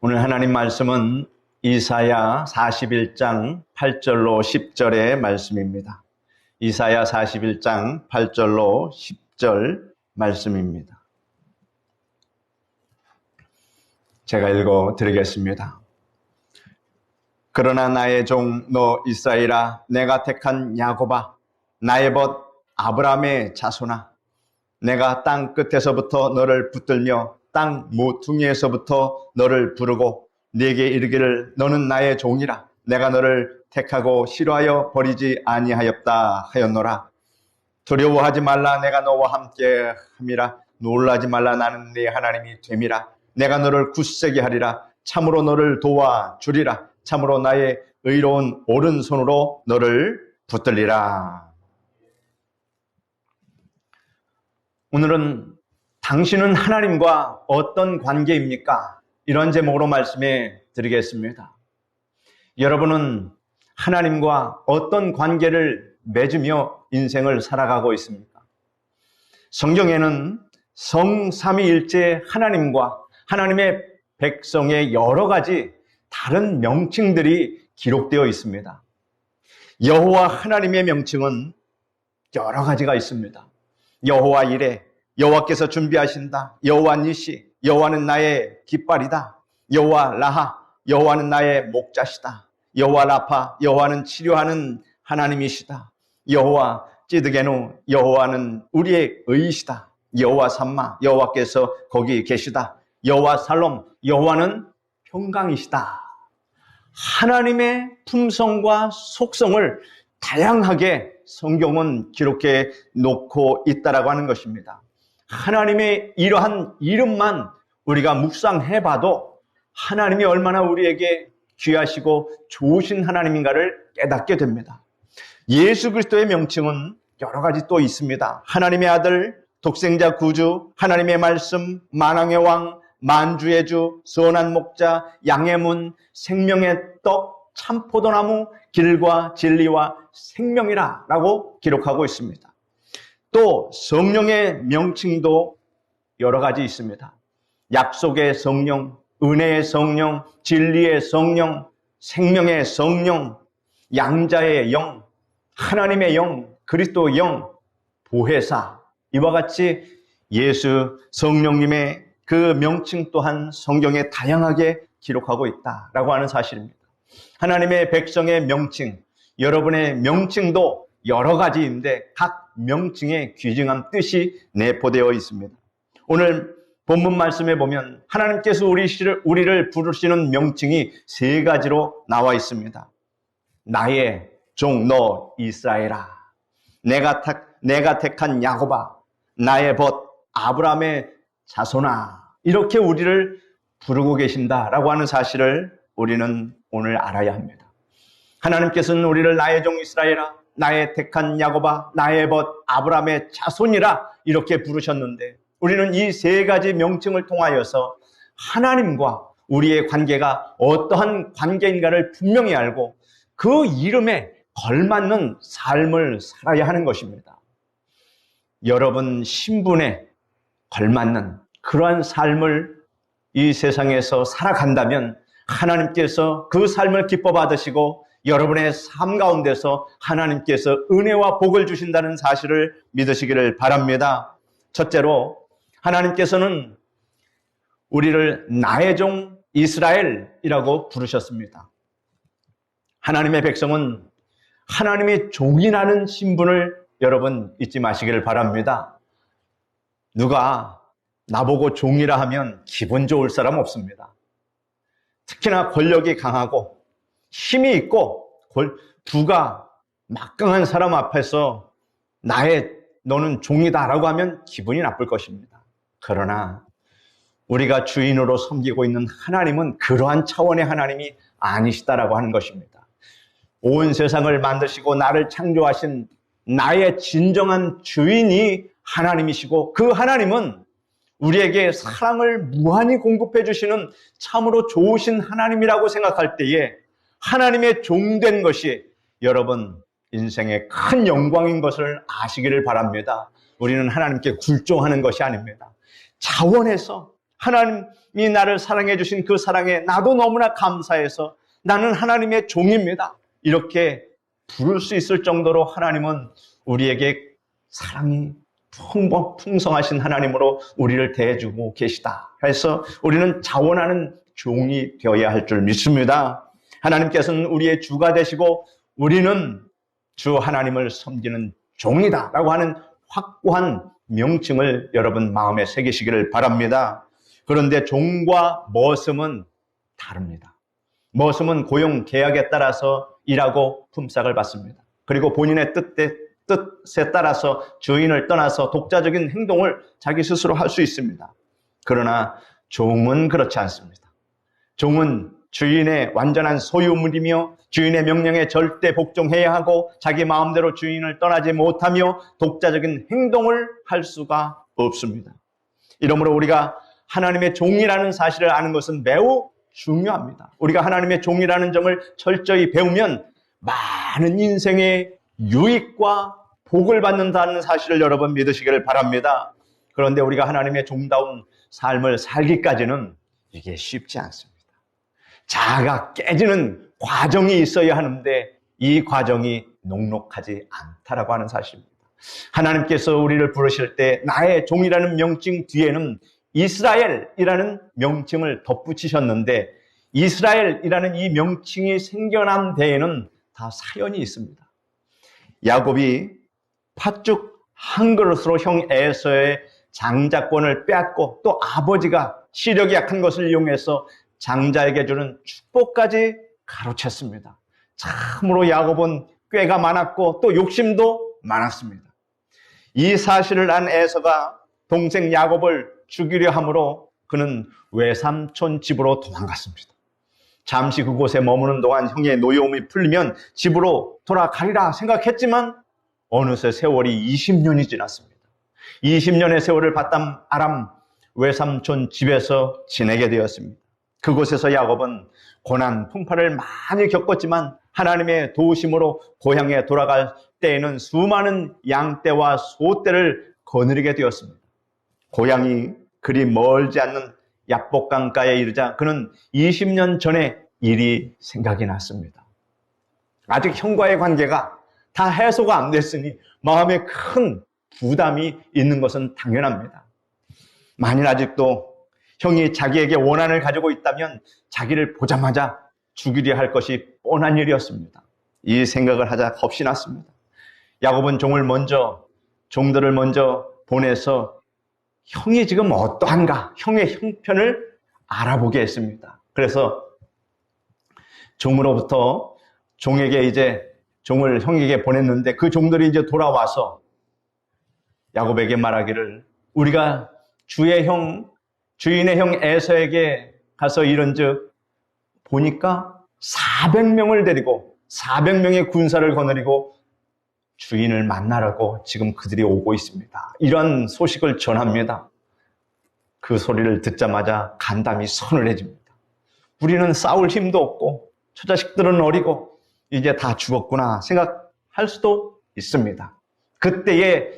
오늘 하나님 말씀은 이사야 41장 8절로 10절의 말씀입니다. 이사야 41장 8절로 10절 말씀입니다. 제가 읽어 드리겠습니다. 그러나 나의 종 너 이스라엘아, 내가 택한 야곱아, 나의 벗 아브라함의 자손아, 내가 땅 끝에서부터 너를 붙들며 땅 모퉁이에서부터 너를 부르고 네게 이르기를 너는 나의 종이라, 내가 너를 택하고 싫어하여 버리지 아니하였다 하였노라. 두려워하지 말라, 내가 너와 함께 함이라. 놀라지 말라, 나는 네 하나님이 됨이라. 내가 너를 굳세게 하리라. 참으로 너를 도와주리라. 참으로 나의 의로운 오른손으로 너를 붙들리라. 오늘은 당신은 하나님과 어떤 관계입니까? 이런 제목으로 말씀해 드리겠습니다. 여러분은 하나님과 어떤 관계를 맺으며 인생을 살아가고 있습니까? 성경에는 성삼위일체 하나님과 하나님의 백성의 여러 가지 다른 명칭들이 기록되어 있습니다. 여호와 하나님의 명칭은 여러 가지가 있습니다. 여호와 이레, 여호와께서 준비하신다. 여호와 니시, 여호와는 나의 깃발이다. 여호와 라하, 여호와는 나의 목자시다. 여호와 라파, 여호와는 치료하는 하나님이시다. 여호와 찌드게누, 여호와는 우리의 의이시다. 여호와 삼마, 여호와께서 거기 계시다. 여호와 살롬, 여호와는 평강이시다. 하나님의 품성과 속성을 다양하게 성경은 기록해 놓고 있다라고 하는 것입니다. 하나님의 이러한 이름만 우리가 묵상해 봐도 하나님이 얼마나 우리에게 귀하시고 좋으신 하나님인가를 깨닫게 됩니다. 예수 그리스도의 명칭은 여러 가지 또 있습니다. 하나님의 아들, 독생자 구주, 하나님의 말씀, 만왕의 왕, 만주의 주, 선한 목자, 양의 문, 생명의 떡, 참포도나무, 길과 진리와 생명이라 라고 기록하고 있습니다. 또 성령의 명칭도 여러 가지 있습니다. 약속의 성령, 은혜의 성령, 진리의 성령, 생명의 성령, 양자의 영, 하나님의 영, 그리스도의 영, 보혜사, 이와 같이 예수 성령님의 그 명칭 또한 성경에 다양하게 기록하고 있다라고 하는 사실입니다. 하나님의 백성의 명칭, 여러분의 명칭도 여러 가지인데 각 명칭에 귀중한 뜻이 내포되어 있습니다. 오늘 본문 말씀에 보면 하나님께서 우리를 부르시는 명칭이 세 가지로 나와 있습니다. 나의 종 너 이스라엘아, 내가 택한 야곱아, 나의 벗 아브라함의 자손아, 이렇게 우리를 부르고 계신다라고 하는 사실을 우리는 오늘 알아야 합니다. 하나님께서는 우리를 나의 종 이스라엘아, 나의 택한 야곱아, 나의 벗 아브라함의 자손이라 이렇게 부르셨는데, 우리는 이 세 가지 명칭을 통하여서 하나님과 우리의 관계가 어떠한 관계인가를 분명히 알고 그 이름에 걸맞는 삶을 살아야 하는 것입니다. 여러분 신분에 걸맞는 그러한 삶을 이 세상에서 살아간다면 하나님께서 그 삶을 기뻐 받으시고 여러분의 삶 가운데서 하나님께서 은혜와 복을 주신다는 사실을 믿으시기를 바랍니다. 첫째로 하나님께서는 우리를 나의 종 이스라엘이라고 부르셨습니다. 하나님의 백성은 하나님의 종이라는 신분을 여러분 잊지 마시기를 바랍니다. 누가 나보고 종이라 하면 기분 좋을 사람 없습니다. 특히나 권력이 강하고 힘이 있고 부가 막강한 사람 앞에서 너는 종이다라고 하면 기분이 나쁠 것입니다. 그러나 우리가 주인으로 섬기고 있는 하나님은 그러한 차원의 하나님이 아니시다라고 하는 것입니다. 온 세상을 만드시고 나를 창조하신 나의 진정한 주인이 하나님이시고, 그 하나님은 우리에게 사랑을 무한히 공급해 주시는 참으로 좋으신 하나님이라고 생각할 때에 하나님의 종된 것이 여러분 인생의 큰 영광인 것을 아시기를 바랍니다. 우리는 하나님께 굴종하는 것이 아닙니다. 자원해서 하나님이 나를 사랑해 주신 그 사랑에 나도 너무나 감사해서 나는 하나님의 종입니다. 이렇게 부를 수 있을 정도로 하나님은 우리에게 사랑이 풍성하신 하나님으로 우리를 대해주고 계시다. 그래서 우리는 자원하는 종이 되어야 할 줄 믿습니다. 하나님께서는 우리의 주가 되시고 우리는 주 하나님을 섬기는 종이다 라고 하는 확고한 명칭을 여러분 마음에 새기시기를 바랍니다. 그런데 종과 머슴은 다릅니다. 머슴은 고용 계약에 따라서 일하고 품삯을 받습니다. 그리고 본인의 뜻에 따라서 주인을 떠나서 독자적인 행동을 자기 스스로 할 수 있습니다. 그러나 종은 그렇지 않습니다. 종은 주인의 완전한 소유물이며 주인의 명령에 절대 복종해야 하고 자기 마음대로 주인을 떠나지 못하며 독자적인 행동을 할 수가 없습니다. 이러므로 우리가 하나님의 종이라는 사실을 아는 것은 매우 중요합니다. 우리가 하나님의 종이라는 점을 철저히 배우면 많은 인생의 유익과 복을 받는다는 사실을 여러분 믿으시기를 바랍니다. 그런데 우리가 하나님의 종다운 삶을 살기까지는 이게 쉽지 않습니다. 자아가 깨지는 과정이 있어야 하는데 이 과정이 녹록하지 않다라고 하는 사실입니다. 하나님께서 우리를 부르실 때 나의 종이라는 명칭 뒤에는 이스라엘이라는 명칭을 덧붙이셨는데 이스라엘이라는 이 명칭이 생겨난 데에는 다 사연이 있습니다. 야곱이 팥죽 한 그릇으로 형 에서의 장자권을 빼앗고 또 아버지가 시력이 약한 것을 이용해서 장자에게 주는 축복까지 가로챘습니다. 참으로 야곱은 꾀가 많았고 또 욕심도 많았습니다. 이 사실을 안 에서가 동생 야곱을 죽이려 함으로 그는 외삼촌 집으로 도망갔습니다. 잠시 그곳에 머무는 동안 형의 노여움이 풀리면 집으로 돌아가리라 생각했지만 어느새 세월이 20년이 지났습니다. 20년의 세월을 바탕 아람 외삼촌 집에서 지내게 되었습니다. 그곳에서 야곱은 고난 풍파를 많이 겪었지만 하나님의 도우심으로 고향에 돌아갈 때에는 수많은 양떼와 소떼를 거느리게 되었습니다. 고향이 그리 멀지 않는 야복강가에 이르자 그는 20년 전의 일이 생각이 났습니다. 아직 형과의 관계가 다 해소가 안 됐으니 마음에 큰 부담이 있는 것은 당연합니다. 만일 아직도 형이 자기에게 원한을 가지고 있다면 자기를 보자마자 죽이려 할 것이 뻔한 일이었습니다. 이 생각을 하자 겁이 났습니다. 야곱은 종들을 먼저 보내서 형이 지금 어떠한가, 형의 형편을 알아보게 했습니다. 그래서 종으로부터 종을 형에게 보냈는데 그 종들이 이제 돌아와서 야곱에게 말하기를 우리가 주인의 형 에서에게 가서 이른즉 보니까 400명을 데리고 400명의 군사를 거느리고 주인을 만나라고 지금 그들이 오고 있습니다. 이런 소식을 전합니다. 그 소리를 듣자마자 간담이 서늘해집니다. 우리는 싸울 힘도 없고 처자식들은 어리고 이제 다 죽었구나 생각할 수도 있습니다. 그때에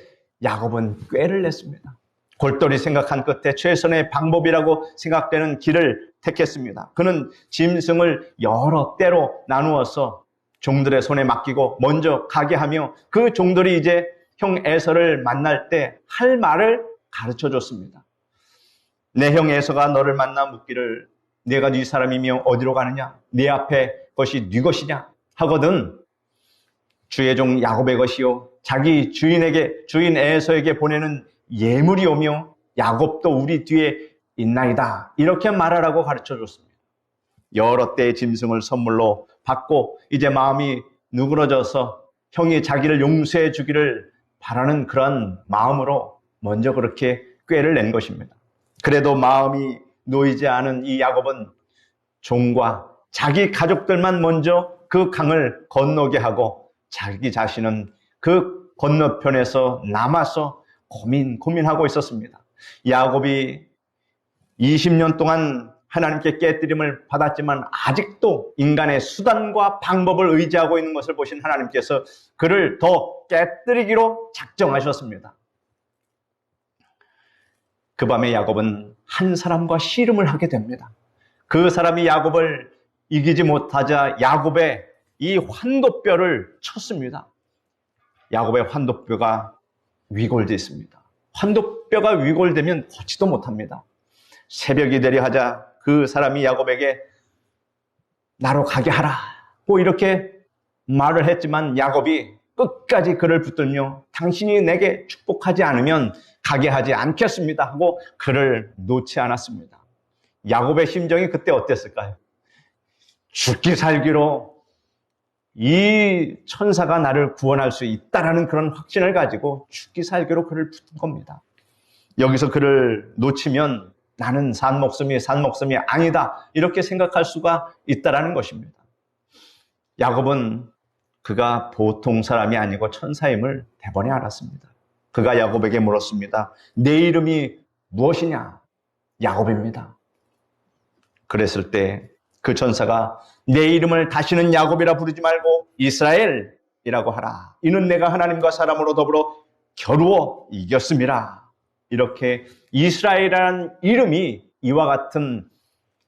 야곱은 꾀를 냈습니다. 골똘히 생각한 끝에 최선의 방법이라고 생각되는 길을 택했습니다. 그는 짐승을 여러 떼로 나누어서 종들의 손에 맡기고 먼저 가게 하며 그 종들이 이제 형 에서를 만날 때 할 말을 가르쳐 줬습니다. 내 형 에서가 너를 만나 묻기를 내가 네 사람이며 어디로 가느냐? 네 앞에 것이 네 것이냐? 하거든 주의 종 야곱의 것이요 자기 주인 에서에게 보내는 예물이 오며 야곱도 우리 뒤에 있나이다. 이렇게 말하라고 가르쳐 줬습니다. 여러 떼의 짐승을 선물로 받고 이제 마음이 누그러져서 형이 자기를 용서해 주기를 바라는 그런 마음으로 먼저 그렇게 꾀를 낸 것입니다. 그래도 마음이 놓이지 않은 이 야곱은 종과 자기 가족들만 먼저 그 강을 건너게 하고 자기 자신은 그 건너편에서 남아서 고민하고 있었습니다. 야곱이 20년 동안 하나님께 깨뜨림을 받았지만 아직도 인간의 수단과 방법을 의지하고 있는 것을 보신 하나님께서 그를 더 깨뜨리기로 작정하셨습니다. 그 밤에 야곱은 한 사람과 씨름을 하게 됩니다. 그 사람이 야곱을 이기지 못하자 야곱의 이 환도뼈를 쳤습니다. 야곱의 환도뼈가 위골됐습니다. 환도뼈가 위골되면 걷지도 못합니다. 새벽이 되려 하자 그 사람이 야곱에게 나로 가게 하라고 이렇게 말을 했지만 야곱이 끝까지 그를 붙들며 당신이 내게 축복하지 않으면 가게 하지 않겠습니다 하고 그를 놓지 않았습니다. 야곱의 심정이 그때 어땠을까요? 죽기 살기로 이 천사가 나를 구원할 수 있다라는 그런 확신을 가지고 죽기 살기로 그를 붙은 겁니다. 여기서 그를 놓치면 나는 산 목숨이 아니다 이렇게 생각할 수가 있다라는 것입니다. 야곱은 그가 보통 사람이 아니고 천사임을 대번에 알았습니다. 그가 야곱에게 물었습니다. 내 이름이 무엇이냐? 야곱입니다. 그랬을 때 그 천사가 내 이름을 다시는 야곱이라 부르지 말고 이스라엘이라고 하라. 이는 내가 하나님과 사람으로 더불어 겨루어 이겼음이라. 이렇게 이스라엘이라는 이름이 이와 같은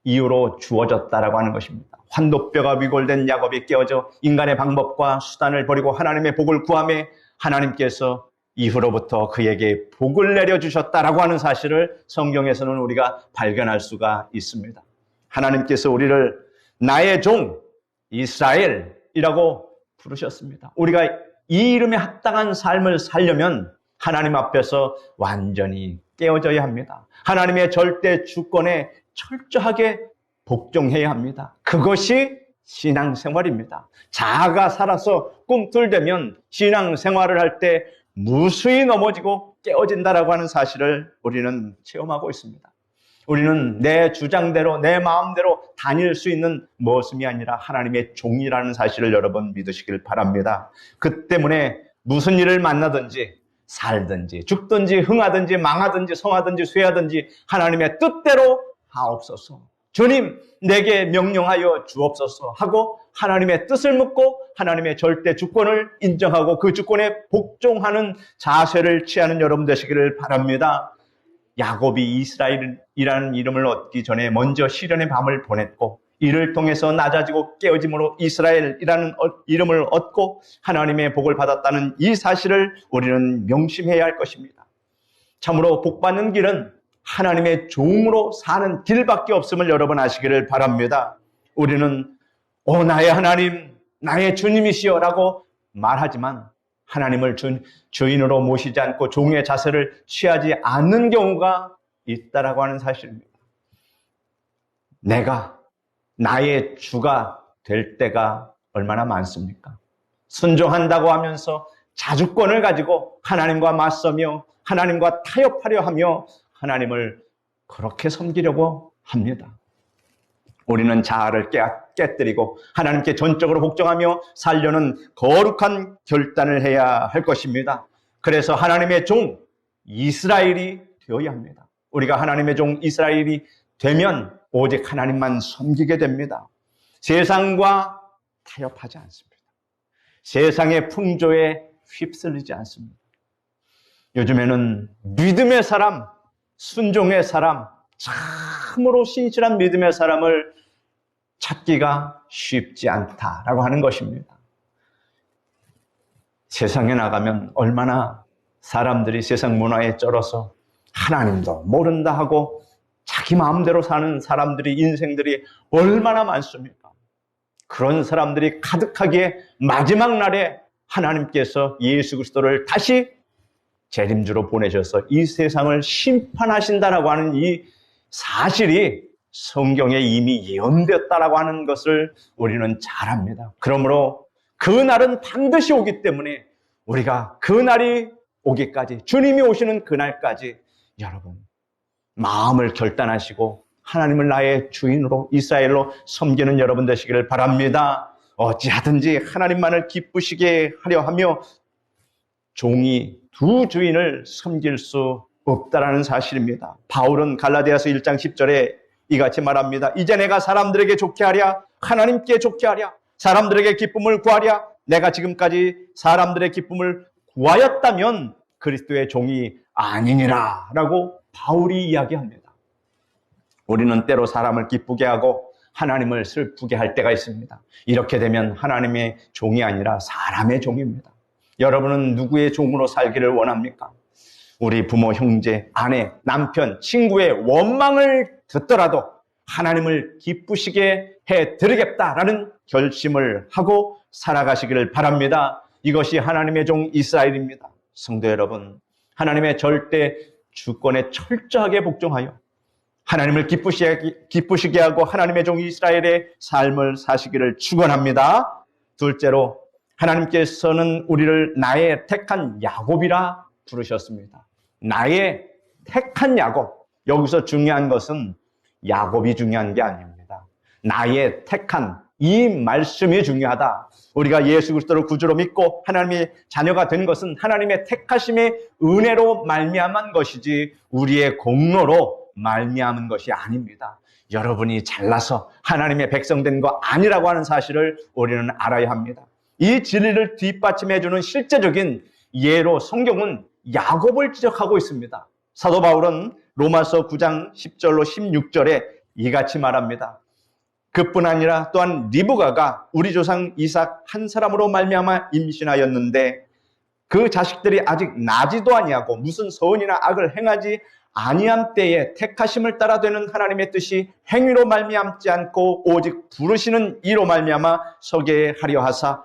이유로 주어졌다라고 하는 것입니다. 환도뼈가 위골된 야곱이 깨어져 인간의 방법과 수단을 버리고 하나님의 복을 구하며 하나님께서 이후로부터 그에게 복을 내려주셨다라고 하는 사실을 성경에서는 우리가 발견할 수가 있습니다. 하나님께서 우리를 나의 종 이스라엘이라고 부르셨습니다. 우리가 이 이름에 합당한 삶을 살려면 하나님 앞에서 완전히 깨어져야 합니다. 하나님의 절대 주권에 철저하게 복종해야 합니다. 그것이 신앙생활입니다. 자아가 살아서 꿈틀대면 신앙생활을 할 때 무수히 넘어지고 깨어진다라고 하는 사실을 우리는 체험하고 있습니다. 우리는 내 주장대로 내 마음대로 다닐 수 있는 모습이 아니라 하나님의 종이라는 사실을 여러분 믿으시길 바랍니다. 그 때문에 무슨 일을 만나든지 살든지 죽든지 흥하든지 망하든지 성하든지 쇠하든지 하나님의 뜻대로 하옵소서. 주님 내게 명령하여 주옵소서 하고 하나님의 뜻을 묻고 하나님의 절대 주권을 인정하고 그 주권에 복종하는 자세를 취하는 여러분 되시기를 바랍니다. 야곱이 이스라엘이라는 이름을 얻기 전에 먼저 시련의 밤을 보냈고 이를 통해서 낮아지고 깨어짐으로 이스라엘이라는 이름을 얻고 하나님의 복을 받았다는 이 사실을 우리는 명심해야 할 것입니다. 참으로 복받는 길은 하나님의 종으로 사는 길밖에 없음을 여러분 아시기를 바랍니다. 우리는 나의 하나님, 나의 주님이시여 라고 말하지만 하나님을 주인으로 모시지 않고 종의 자세를 취하지 않는 경우가 있다라고 하는 사실입니다. 내가 나의 주가 될 때가 얼마나 많습니까? 순종한다고 하면서 자주권을 가지고 하나님과 맞서며 하나님과 타협하려 하며 하나님을 그렇게 섬기려고 합니다. 우리는 자아를 깨뜨리고 하나님께 전적으로 복종하며 살려는 거룩한 결단을 해야 할 것입니다. 그래서 하나님의 종 이스라엘이 되어야 합니다. 우리가 하나님의 종 이스라엘이 되면 오직 하나님만 섬기게 됩니다. 세상과 타협하지 않습니다. 세상의 풍조에 휩쓸리지 않습니다. 요즘에는 믿음의 사람, 순종의 사람, 참으로 신실한 믿음의 사람을 찾기가 쉽지 않다라고 하는 것입니다. 세상에 나가면 얼마나 사람들이 세상 문화에 쩔어서 하나님도 모른다 하고 자기 마음대로 사는 사람들이 인생들이 얼마나 많습니까? 그런 사람들이 가득하기에 마지막 날에 하나님께서 예수 그리스도를 다시 재림주로 보내셔서 이 세상을 심판하신다라고 하는 이 사실이 성경에 이미 예언되었다라고 하는 것을 우리는 잘 압니다. 그러므로 그 날은 반드시 오기 때문에 우리가 그 날이 오기까지 주님이 오시는 그날까지 여러분 마음을 결단하시고 하나님을 나의 주인으로 이스라엘로 섬기는 여러분 되시기를 바랍니다. 어찌하든지 하나님만을 기쁘시게 하려 하며 종이 두 주인을 섬길 수 없다라는 사실입니다. 바울은 갈라디아서 1장 10절에 이같이 말합니다. 이제 내가 사람들에게 좋게 하랴 하나님께 좋게 하랴 사람들에게 기쁨을 구하랴 내가 지금까지 사람들의 기쁨을 구하였다면 그리스도의 종이 아니니라 라고 바울이 이야기합니다. 우리는 때로 사람을 기쁘게 하고 하나님을 슬프게 할 때가 있습니다. 이렇게 되면 하나님의 종이 아니라 사람의 종입니다. 여러분은 누구의 종으로 살기를 원합니까? 우리 부모, 형제, 아내, 남편, 친구의 원망을 듣더라도 하나님을 기쁘시게 해드리겠다라는 결심을 하고 살아가시기를 바랍니다. 이것이 하나님의 종 이스라엘입니다. 성도 여러분, 하나님의 절대 주권에 철저하게 복종하여 하나님을 기쁘시게 하고 하나님의 종 이스라엘의 삶을 사시기를 축원합니다. 둘째로, 하나님께서는 우리를 나의 택한 야곱이라 부르셨습니다. 나의 택한 야곱. 여기서 중요한 것은 야곱이 중요한 게 아닙니다. 나의 택한, 이 말씀이 중요하다. 우리가 예수 그리스도를 구주로 믿고 하나님의 자녀가 된 것은 하나님의 택하심의 은혜로 말미암은 것이지 우리의 공로로 말미암은 것이 아닙니다. 여러분이 잘나서 하나님의 백성된 거 아니라고 하는 사실을 우리는 알아야 합니다. 이 진리를 뒷받침해주는 실제적인 예로 성경은 야곱을 지적하고 있습니다. 사도 바울은 로마서 9장 10절로 16절에 이같이 말합니다. 그뿐 아니라 또한 리브가가 우리 조상 이삭 한 사람으로 말미암아 임신하였는데 그 자식들이 아직 나지도 아니하고 무슨 선이나 악을 행하지 아니함 때에 택하심을 따라 되는 하나님의 뜻이 행위로 말미암지 않고 오직 부르시는 이로 말미암아 서게 하려 하사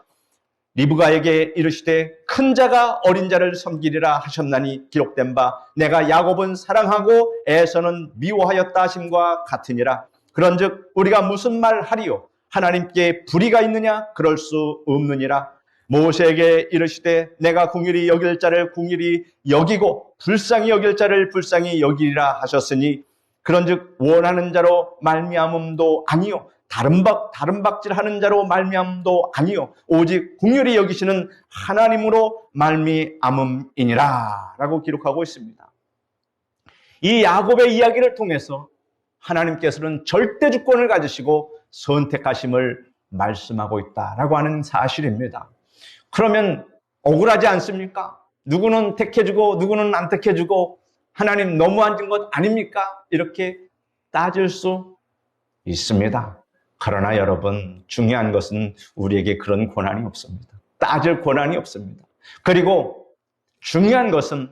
리브가에게 이르시되 큰 자가 어린 자를 섬기리라 하셨나니 기록된 바 내가 야곱은 사랑하고 에서는 미워하였다 하심과 같으니라. 그런즉 우리가 무슨 말 하리요? 하나님께 불의가 있느냐? 그럴 수 없느니라. 모세에게 이르시되 내가 궁휼히 여길 자를 궁휼히 여기고 불쌍히 여길 자를 불쌍히 여기리라 하셨으니 그런즉 원하는 자로 말미암음도 아니요 다른 박질하는 자로 말미암음도 아니요 오직 궁휼히 여기시는 하나님으로 말미암음이니라 라고 기록하고 있습니다. 이 야곱의 이야기를 통해서 하나님께서는 절대 주권을 가지시고 선택하심을 말씀하고 있다라고 하는 사실입니다. 그러면 억울하지 않습니까? 누구는 택해주고 누구는 안 택해주고 하나님 너무 앉은 것 아닙니까? 이렇게 따질 수 있습니다. 그러나 여러분, 중요한 것은 우리에게 그런 권한이 없습니다. 따질 권한이 없습니다. 그리고 중요한 것은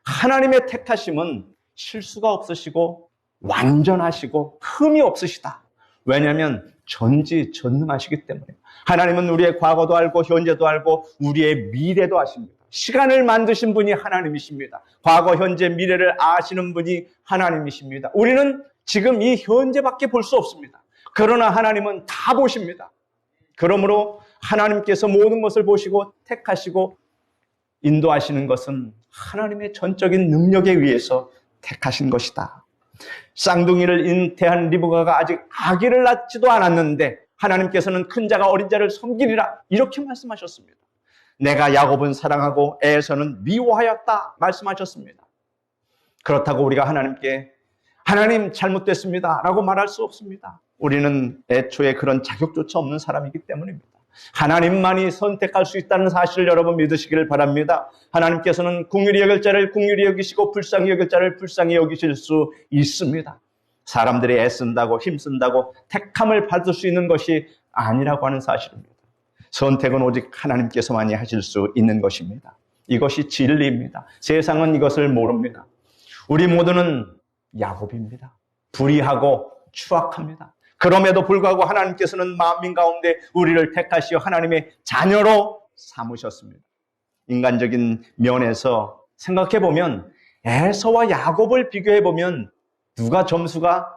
하나님의 택하심은 실수가 없으시고 완전하시고 흠이 없으시다. 왜냐하면 전지전능하시기 때문에. 하나님은 우리의 과거도 알고 현재도 알고 우리의 미래도 아십니다. 시간을 만드신 분이 하나님이십니다. 과거, 현재, 미래를 아시는 분이 하나님이십니다. 우리는 지금 이 현재밖에 볼 수 없습니다. 그러나 하나님은 다 보십니다. 그러므로 하나님께서 모든 것을 보시고 택하시고 인도하시는 것은 하나님의 전적인 능력에 의해서 택하신 것이다. 쌍둥이를 잉태한 리브가가 아직 아기를 낳지도 않았는데 하나님께서는 큰 자가 어린 자를 섬기리라 이렇게 말씀하셨습니다. 내가 야곱은 사랑하고 에서는 미워하였다 말씀하셨습니다. 그렇다고 우리가 하나님께 하나님 잘못됐습니다 라고 말할 수 없습니다. 우리는 애초에 그런 자격조차 없는 사람이기 때문입니다. 하나님만이 선택할 수 있다는 사실을 여러분 믿으시기를 바랍니다. 하나님께서는 긍휼히 여길 자를 긍휼히 여기시고 불쌍히 여길 자를 불쌍히 여기실 수 있습니다. 사람들이 애쓴다고 힘쓴다고 택함을 받을 수 있는 것이 아니라고 하는 사실입니다. 선택은 오직 하나님께서만이 하실 수 있는 것입니다. 이것이 진리입니다. 세상은 이것을 모릅니다. 우리 모두는 야곱입니다. 불의하고 추악합니다. 그럼에도 불구하고 하나님께서는 만민 가운데 우리를 택하시어 하나님의 자녀로 삼으셨습니다. 인간적인 면에서 생각해보면 에서와 야곱을 비교해보면 누가 점수가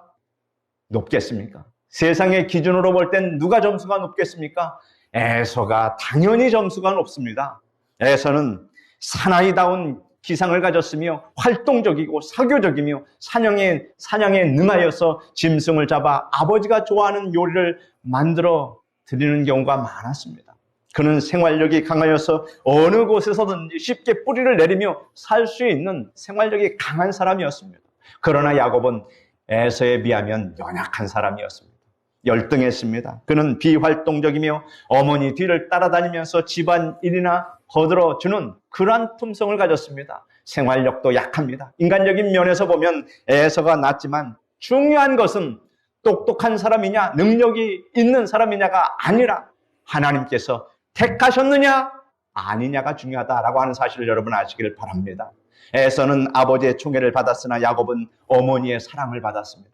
높겠습니까? 세상의 기준으로 볼 땐 누가 점수가 높겠습니까? 에서가 당연히 점수가 높습니다. 에서는 사나이다운 기상을 가졌으며 활동적이고 사교적이며 사냥에 능하여서 짐승을 잡아 아버지가 좋아하는 요리를 만들어 드리는 경우가 많았습니다. 그는 생활력이 강하여서 어느 곳에서든지 쉽게 뿌리를 내리며 살 수 있는 생활력이 강한 사람이었습니다. 그러나 야곱은 에서에 비하면 연약한 사람이었습니다. 열등했습니다. 그는 비활동적이며 어머니 뒤를 따라다니면서 집안일이나 거들어주는 그러한 품성을 가졌습니다. 생활력도 약합니다. 인간적인 면에서 보면 에서가 낫지만 중요한 것은 똑똑한 사람이냐, 능력이 있는 사람이냐가 아니라 하나님께서 택하셨느냐, 아니냐가 중요하다라고 하는 사실을 여러분 아시기를 바랍니다. 에서는 아버지의 총애를 받았으나 야곱은 어머니의 사랑을 받았습니다.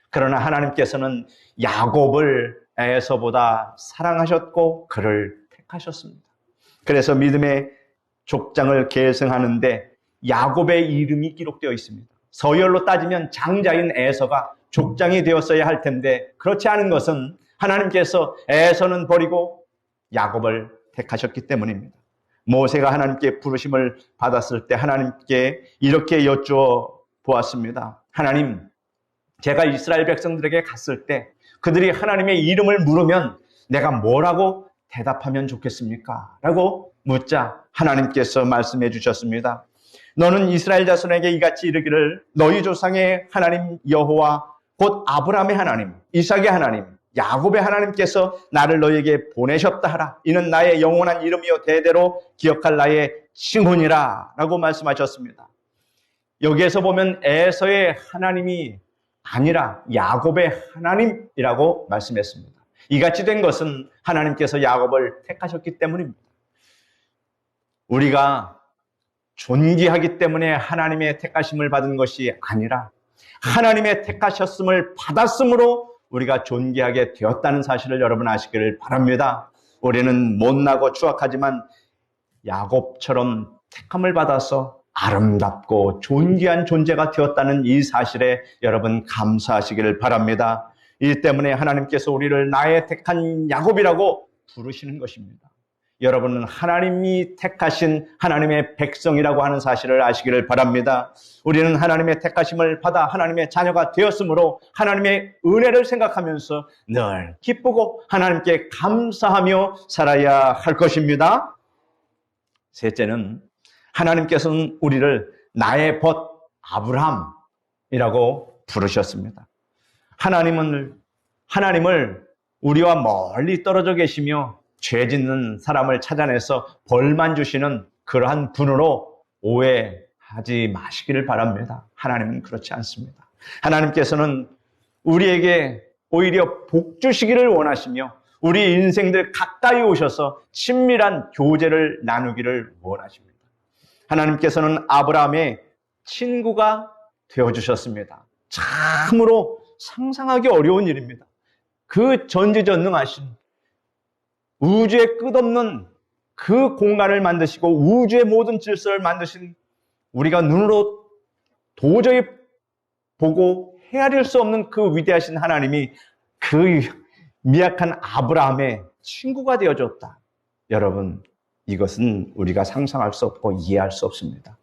그러나 하나님께서는 야곱을 에서보다 사랑하셨고 그를 택하셨습니다. 그래서 믿음의 족장을 계승하는데 야곱의 이름이 기록되어 있습니다. 서열로 따지면 장자인 에서가 족장이 되었어야 할 텐데 그렇지 않은 것은 하나님께서 에서는 버리고 야곱을 택하셨기 때문입니다. 모세가 하나님께 부르심을 받았을 때 하나님께 이렇게 여쭈어 보았습니다. 하나님, 제가 이스라엘 백성들에게 갔을 때 그들이 하나님의 이름을 물으면 내가 뭐라고 대답하면 좋겠습니까? 라고 묻자 하나님께서 말씀해 주셨습니다. 너는 이스라엘 자손에게 이같이 이르기를 너희 조상의 하나님 여호와 곧 아브라함의 하나님, 이삭의 하나님, 야곱의 하나님께서 나를 너희에게 보내셨다 하라. 이는 나의 영원한 이름이요 대대로 기억할 나의 칭훈이라 라고 말씀하셨습니다. 여기에서 보면 에서의 하나님이 아니라 야곱의 하나님이라고 말씀했습니다. 이같이 된 것은 하나님께서 야곱을 택하셨기 때문입니다. 우리가 존귀하기 때문에 하나님의 택하심을 받은 것이 아니라 하나님의 택하셨음을 받았으므로 우리가 존귀하게 되었다는 사실을 여러분 아시기를 바랍니다. 우리는 못나고 추악하지만 야곱처럼 택함을 받아서 아름답고 존귀한 존재가 되었다는 이 사실에 여러분 감사하시기를 바랍니다. 이 때문에 하나님께서 우리를 나의 택한 야곱이라고 부르시는 것입니다. 여러분은 하나님이 택하신 하나님의 백성이라고 하는 사실을 아시기를 바랍니다. 우리는 하나님의 택하심을 받아 하나님의 자녀가 되었으므로 하나님의 은혜를 생각하면서 늘 기쁘고 하나님께 감사하며 살아야 할 것입니다. 셋째는 하나님께서는 우리를 나의 벗 아브라함이라고 부르셨습니다. 하나님을 우리와 멀리 떨어져 계시며 죄 짓는 사람을 찾아내서 벌만 주시는 그러한 분으로 오해하지 마시기를 바랍니다. 하나님은 그렇지 않습니다. 하나님께서는 우리에게 오히려 복 주시기를 원하시며 우리 인생들 가까이 오셔서 친밀한 교제를 나누기를 원하십니다. 하나님께서는 아브라함의 친구가 되어주셨습니다. 참으로 상상하기 어려운 일입니다. 그 전지전능하신 우주의 끝없는 그 공간을 만드시고 우주의 모든 질서를 만드신 우리가 눈으로 도저히 보고 헤아릴 수 없는 그 위대하신 하나님이 그 미약한 아브라함의 친구가 되어줬다. 여러분, 이것은 우리가 상상할 수 없고 이해할 수 없습니다.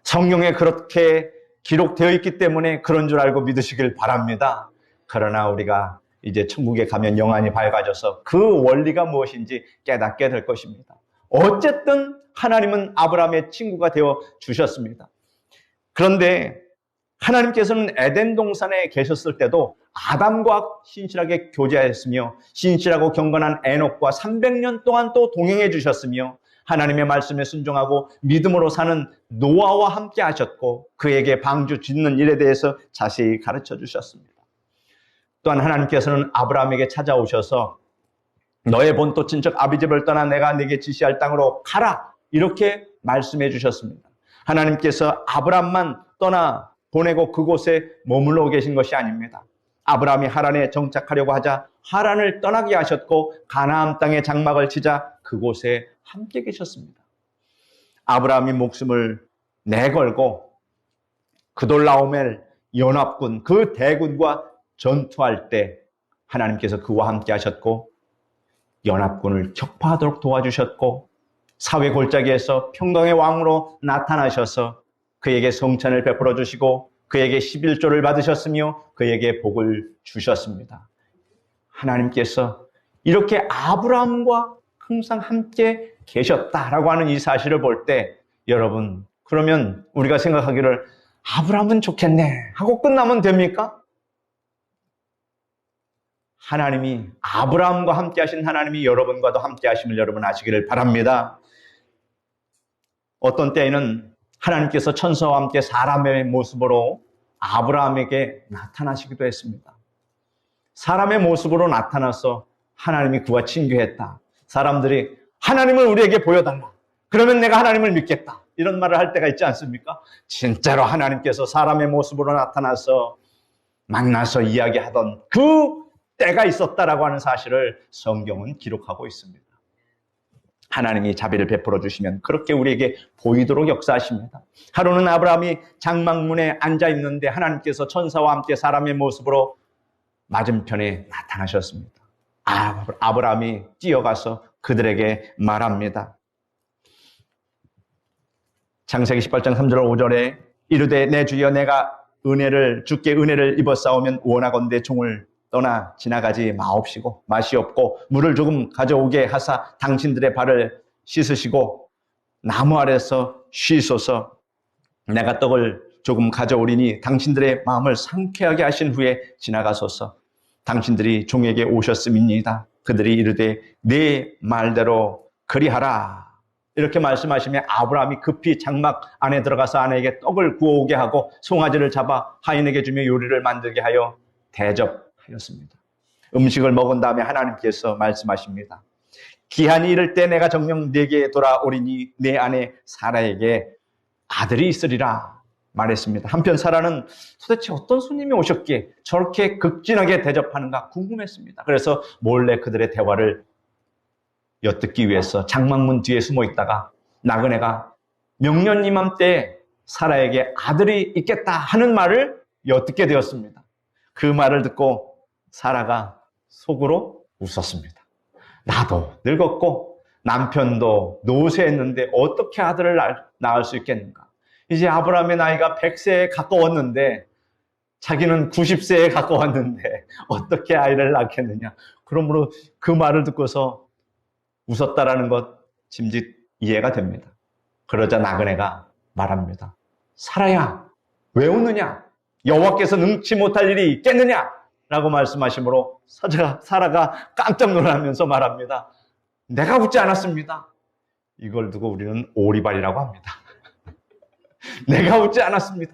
성경에 그렇게 기록되어 있기 때문에 그런 줄 알고 믿으시길 바랍니다. 그러나 우리가 이제 천국에 가면 영안이 밝아져서 그 원리가 무엇인지 깨닫게 될 것입니다. 어쨌든 하나님은 아브라함의 친구가 되어 주셨습니다. 그런데 하나님께서는 에덴 동산에 계셨을 때도 아담과 신실하게 교제하였으며 신실하고 경건한 에녹과 300년 동안 또 동행해 주셨으며 하나님의 말씀에 순종하고 믿음으로 사는 노아와 함께 하셨고 그에게 방주 짓는 일에 대해서 자세히 가르쳐 주셨습니다. 또한 하나님께서는 아브라함에게 찾아오셔서 너의 본토 친척 아비집을 떠나 내가 네게 지시할 땅으로 가라 이렇게 말씀해 주셨습니다. 하나님께서 아브라함만 떠나 보내고 그곳에 머물러 계신 것이 아닙니다. 아브라함이 하란에 정착하려고 하자 하란을 떠나게 하셨고 가나안 땅에 장막을 치자 그곳에 함께 계셨습니다. 아브라함이 목숨을 내걸고 그돌라오멜 연합군 그 대군과 전투할 때 하나님께서 그와 함께 하셨고 연합군을 격파하도록 도와주셨고 사회 골짜기에서 평강의 왕으로 나타나셔서 그에게 성찬을 베풀어 주시고 그에게 11조를 받으셨으며 그에게 복을 주셨습니다. 하나님께서 이렇게 아브라함과 항상 함께 계셨다라고 하는 이 사실을 볼 때 여러분 그러면 우리가 생각하기를 아브라함은 좋겠네 하고 끝나면 됩니까? 하나님이 아브라함과 함께 하신 하나님이 여러분과도 함께 하심을 여러분 아시기를 바랍니다. 어떤 때에는 하나님께서 천사와 함께 사람의 모습으로 아브라함에게 나타나시기도 했습니다. 사람의 모습으로 나타나서 하나님이 그와 친교했다. 사람들이 하나님을 우리에게 보여달라. 그러면 내가 하나님을 믿겠다. 이런 말을 할 때가 있지 않습니까? 진짜로 하나님께서 사람의 모습으로 나타나서 만나서 이야기하던 그 때가 있었다라고 하는 사실을 성경은 기록하고 있습니다. 하나님이 자비를 베풀어 주시면 그렇게 우리에게 보이도록 역사하십니다. 하루는 아브라함이 장막문에 앉아 있는데 하나님께서 천사와 함께 사람의 모습으로 맞은편에 나타나셨습니다. 아브라함이 뛰어가서 그들에게 말합니다. 창세기 18장 3절 5절에 이르되 내 주여 내가 주께 은혜를 입었사오면 원하건대 종을 떠나 지나가지 마옵시고 물을 조금 가져오게 하사 당신들의 발을 씻으시고 나무 아래서 쉬소서. 내가 떡을 조금 가져오리니 당신들의 마음을 상쾌하게 하신 후에 지나가소서. 당신들이 종에게 오셨음이니이다. 그들이 이르되 네 말대로 그리하라. 이렇게 말씀하시며 아브라함이 급히 장막 안에 들어가서 아내에게 떡을 구워오게 하고 송아지를 잡아 하인에게 주며 요리를 만들게 하여 대접하였습니다. 음식을 먹은 다음에 하나님께서 말씀하십니다. 기한이 이를 때 내가 정녕 네게 돌아오리니 내 아내 사라에게 아들이 있으리라 말했습니다. 한편 사라는 도대체 어떤 손님이 오셨기에 저렇게 극진하게 대접하는가 궁금했습니다. 그래서 몰래 그들의 대화를 엿듣기 위해서 장막문 뒤에 숨어 있다가 나그네가 명년 이맘때 사라에게 아들이 있겠다 하는 말을 엿듣게 되었습니다. 그 말을 듣고 사라가 속으로 웃었습니다. 나도 늙었고 남편도 노쇠했는데 어떻게 아들을 낳을 수 있겠는가. 이제 아브라함의 나이가 100세에 가까웠는데 자기는 90세에 가까웠는데 어떻게 아이를 낳겠느냐. 그러므로 그 말을 듣고서 웃었다라는 것 짐짓 이해가 됩니다. 그러자 나그네가 말합니다. 사라야, 왜 웃느냐? 여호와께서 능치 못할 일이 있겠느냐? 라고 말씀하시므로 사라가 깜짝 놀라면서 말합니다. 내가 웃지 않았습니다. 이걸 두고 우리는 오리발이라고 합니다. 내가 웃지 않았습니다.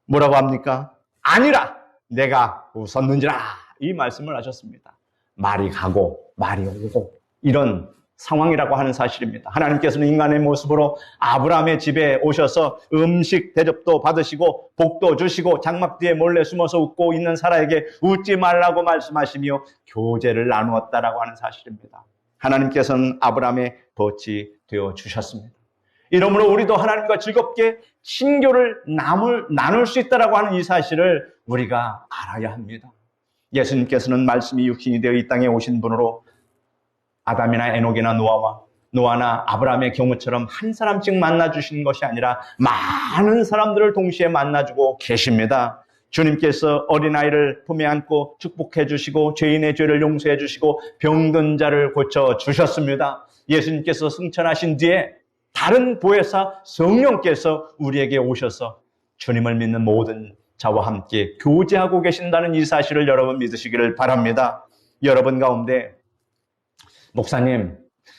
뭐라고 합니까? 아니라 내가 웃었는지라 이 말씀을 하셨습니다. 말이 가고 말이 오고 이런 상황이라고 하는 사실입니다. 하나님께서는 인간의 모습으로 아브라함의 집에 오셔서 음식 대접도 받으시고 복도 주시고 장막 뒤에 몰래 숨어서 웃고 있는 사라에게 웃지 말라고 말씀하시며 교제를 나누었다라고 하는 사실입니다. 하나님께서는 아브라함의 덫이 되어 주셨습니다. 이러므로 우리도 하나님과 즐겁게 친교를 나눌 수 있다라고 하는 이 사실을 우리가 알아야 합니다. 예수님께서는 말씀이 육신이 되어 이 땅에 오신 분으로 아담이나 에녹이나 노아나 아브라함의 경우처럼 한 사람씩 만나주시는 것이 아니라 많은 사람들을 동시에 만나주고 계십니다. 주님께서 어린아이를 품에 안고 축복해 주시고 죄인의 죄를 용서해 주시고 병든 자를 고쳐 주셨습니다. 예수님께서 승천하신 뒤에 다른 보혜사 성령께서 우리에게 오셔서 주님을 믿는 모든 자와 함께 교제하고 계신다는 이 사실을 여러분 믿으시기를 바랍니다. 여러분 가운데 목사님,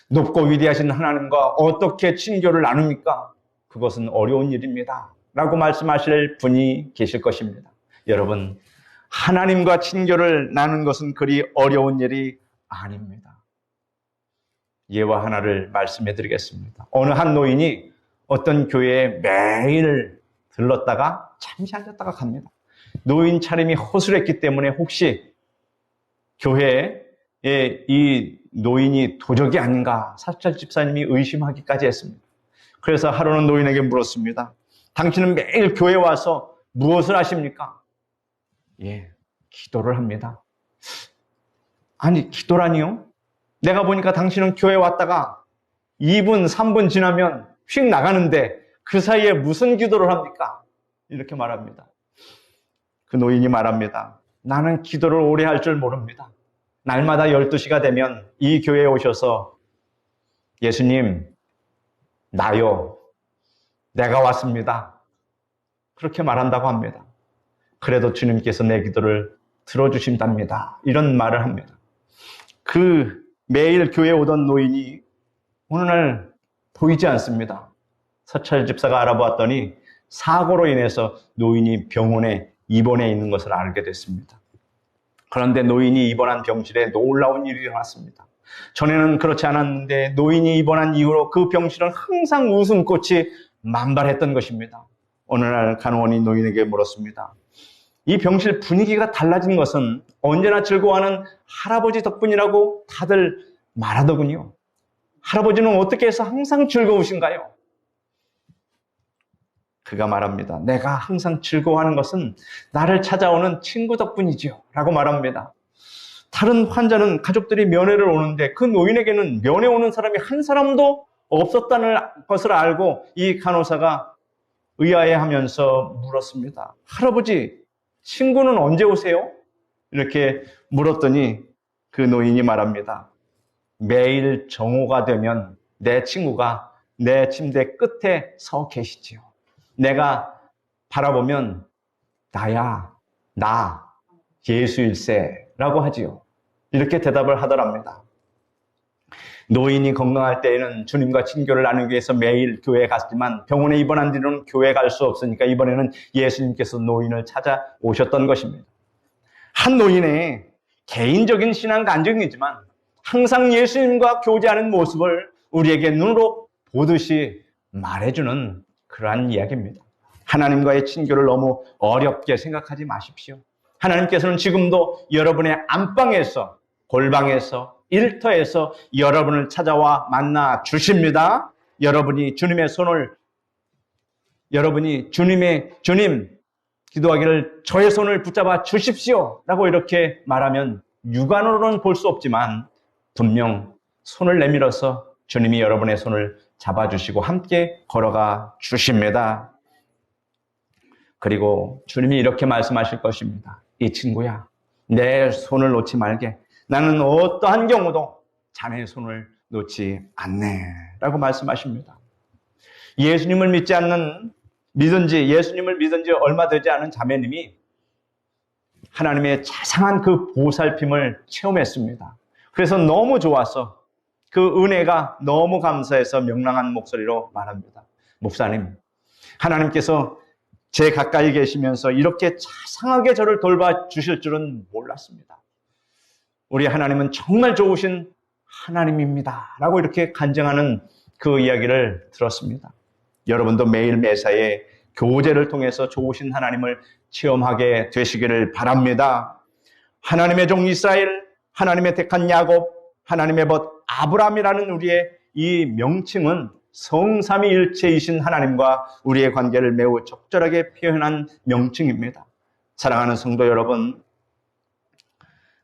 높고 위대하신 하나님과 어떻게 친교를 나눕니까? 그것은 어려운 일입니다. 라고 말씀하실 분이 계실 것입니다. 여러분, 하나님과 친교를 나누는 것은 그리 어려운 일이 아닙니다. 예화 하나를 말씀해 드리겠습니다. 어느 한 노인이 어떤 교회에 매일 들렀다가 잠시 앉았다가 갑니다. 노인 차림이 허술했기 때문에 혹시 교회에 이 노인이 도적이 아닌가 사찰 집사님이 의심하기까지 했습니다. 그래서 하루는 노인에게 물었습니다. 당신은 매일 교회에 와서 무엇을 하십니까? 예, 기도를 합니다. 아니, 기도라니요? 내가 보니까 당신은 교회에 왔다가 2분, 3분 지나면 휙 나가는데 그 사이에 무슨 기도를 합니까? 이렇게 말합니다. 그 노인이 말합니다. 나는 기도를 오래 할 줄 모릅니다. 날마다 12시가 되면 이 교회에 오셔서 예수님, 나요. 내가 왔습니다. 그렇게 말한다고 합니다. 그래도 주님께서 내 기도를 들어주신답니다. 이런 말을 합니다. 그 매일 교회에 오던 노인이 어느 날 보이지 않습니다. 사찰 집사가 알아보았더니 사고로 인해서 노인이 병원에 입원해 있는 것을 알게 됐습니다. 그런데 노인이 입원한 병실에 놀라운 일이 일어났습니다. 전에는 그렇지 않았는데 노인이 입원한 이후로 그 병실은 항상 웃음꽃이 만발했던 것입니다. 어느 날 간호원이 노인에게 물었습니다. 이 병실 분위기가 달라진 것은 언제나 즐거워하는 할아버지 덕분이라고 다들 말하더군요. 할아버지는 어떻게 해서 항상 즐거우신가요? 그가 말합니다. 내가 항상 즐거워하는 것은 나를 찾아오는 친구 덕분이지요. 라고 말합니다. 다른 환자는 가족들이 면회를 오는데 그 노인에게는 면회 오는 사람이 한 사람도 없었다는 것을 알고 이 간호사가 의아해하면서 물었습니다. 할아버지, 친구는 언제 오세요? 이렇게 물었더니 그 노인이 말합니다. 매일 정오가 되면 내 친구가 내 침대 끝에 서 계시지요. 내가 바라보면 나야, 나, 예수일세라고 하지요. 이렇게 대답을 하더랍니다. 노인이 건강할 때에는 주님과 친교를 나누기 위해서 매일 교회에 갔지만 병원에 입원한 뒤로는 교회에 갈 수 없으니까 이번에는 예수님께서 노인을 찾아오셨던 것입니다. 한 노인의 개인적인 신앙 간증이지만 항상 예수님과 교제하는 모습을 우리에게 눈으로 보듯이 말해주는 그러한 이야기입니다. 하나님과의 친교를 너무 어렵게 생각하지 마십시오. 하나님께서는 지금도 여러분의 안방에서, 골방에서, 일터에서 여러분을 찾아와 만나 주십니다. 여러분이 주님, 기도하기를 저의 손을 붙잡아 주십시오. 라고 이렇게 말하면 육안으로는 볼 수 없지만 분명 손을 내밀어서 주님이 여러분의 손을 잡아주시고 함께 걸어가 주십니다. 그리고 주님이 이렇게 말씀하실 것입니다. 이 친구야, 내 손을 놓지 말게. 나는 어떠한 경우도 자네의 손을 놓지 않네. 라고 말씀하십니다. 예수님을 믿은 지 얼마 되지 않은 자매님이 하나님의 자상한 그 보살핌을 체험했습니다. 그래서 너무 좋아서 그 은혜가 너무 감사해서 명랑한 목소리로 말합니다. 목사님, 하나님께서 제 가까이 계시면서 이렇게 자상하게 저를 돌봐주실 줄은 몰랐습니다. 우리 하나님은 정말 좋으신 하나님입니다. 라고 이렇게 간증하는 그 이야기를 들었습니다. 여러분도 매일 매사에 교제를 통해서 좋으신 하나님을 체험하게 되시기를 바랍니다. 하나님의 종 이스라엘, 하나님의 택한 야곱, 하나님의 벗 아브라함이라는 우리의 이 명칭은 성삼위일체이신 하나님과 우리의 관계를 매우 적절하게 표현한 명칭입니다. 사랑하는 성도 여러분,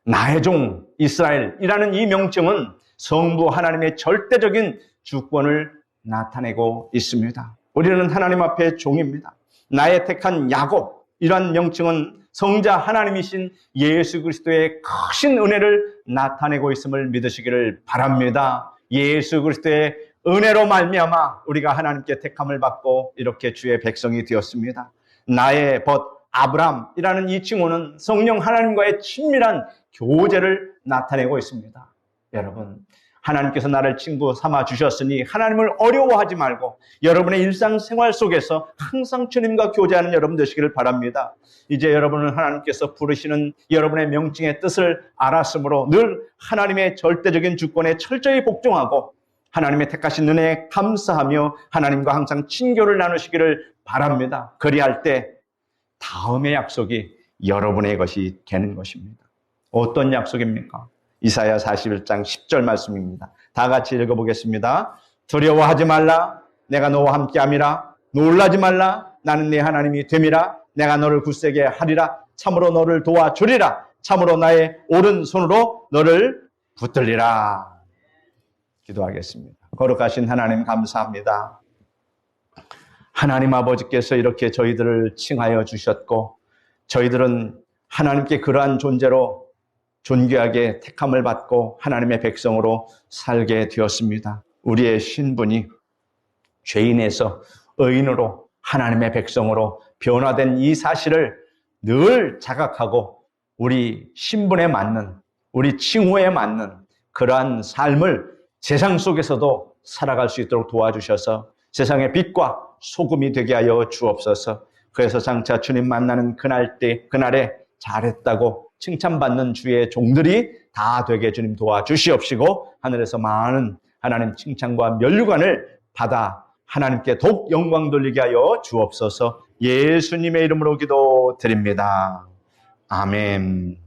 나의 종 이스라엘이라는 이 명칭은 성부 하나님의 절대적인 주권을 나타내고 있습니다. 우리는 하나님 앞에 종입니다. 나의 택한 야곱이란 명칭은 성자 하나님이신 예수 그리스도의 크신 은혜를 나타내고 있음을 믿으시기를 바랍니다. 예수 그리스도의 은혜로 말미암아 우리가 하나님께 택함을 받고 이렇게 주의 백성이 되었습니다. 나의 벗 아브람이라는 이 칭호는 성령 하나님과의 친밀한 교제를 나타내고 있습니다. 여러분, 하나님께서 나를 친구 삼아 주셨으니 하나님을 어려워하지 말고 여러분의 일상생활 속에서 항상 주님과 교제하는 여러분 되시기를 바랍니다. 이제 여러분은 하나님께서 부르시는 여러분의 명칭의 뜻을 알았으므로 늘 하나님의 절대적인 주권에 철저히 복종하고 하나님의 택하신 은혜에 감사하며 하나님과 항상 친교를 나누시기를 바랍니다. 그리할 때 다음의 약속이 여러분의 것이 되는 것입니다. 어떤 약속입니까? 이사야 41장 10절 말씀입니다. 다 같이 읽어보겠습니다. 두려워하지 말라. 내가 너와 함께함이라. 놀라지 말라. 나는 네 하나님이 됨이라. 내가 너를 굳세게 하리라. 참으로 너를 도와주리라. 참으로 나의 오른손으로 너를 붙들리라. 기도하겠습니다. 거룩하신 하나님 감사합니다. 하나님 아버지께서 이렇게 저희들을 칭하여 주셨고 저희들은 하나님께 그러한 존재로 존귀하게 택함을 받고 하나님의 백성으로 살게 되었습니다. 우리의 신분이 죄인에서 의인으로 하나님의 백성으로 변화된 이 사실을 늘 자각하고 우리 신분에 맞는, 우리 칭호에 맞는 그러한 삶을 세상 속에서도 살아갈 수 있도록 도와주셔서 세상의 빛과 소금이 되게 하여 주옵소서. 그래서 장차 주님 만나는 그날에 잘했다고 칭찬받는 주의 종들이 다 되게 주님 도와주시옵시고, 하늘에서 많은 하나님 칭찬과 면류관을 받아 하나님께 더욱 영광 돌리게 하여 주옵소서. 예수님의 이름으로 기도드립니다. 아멘.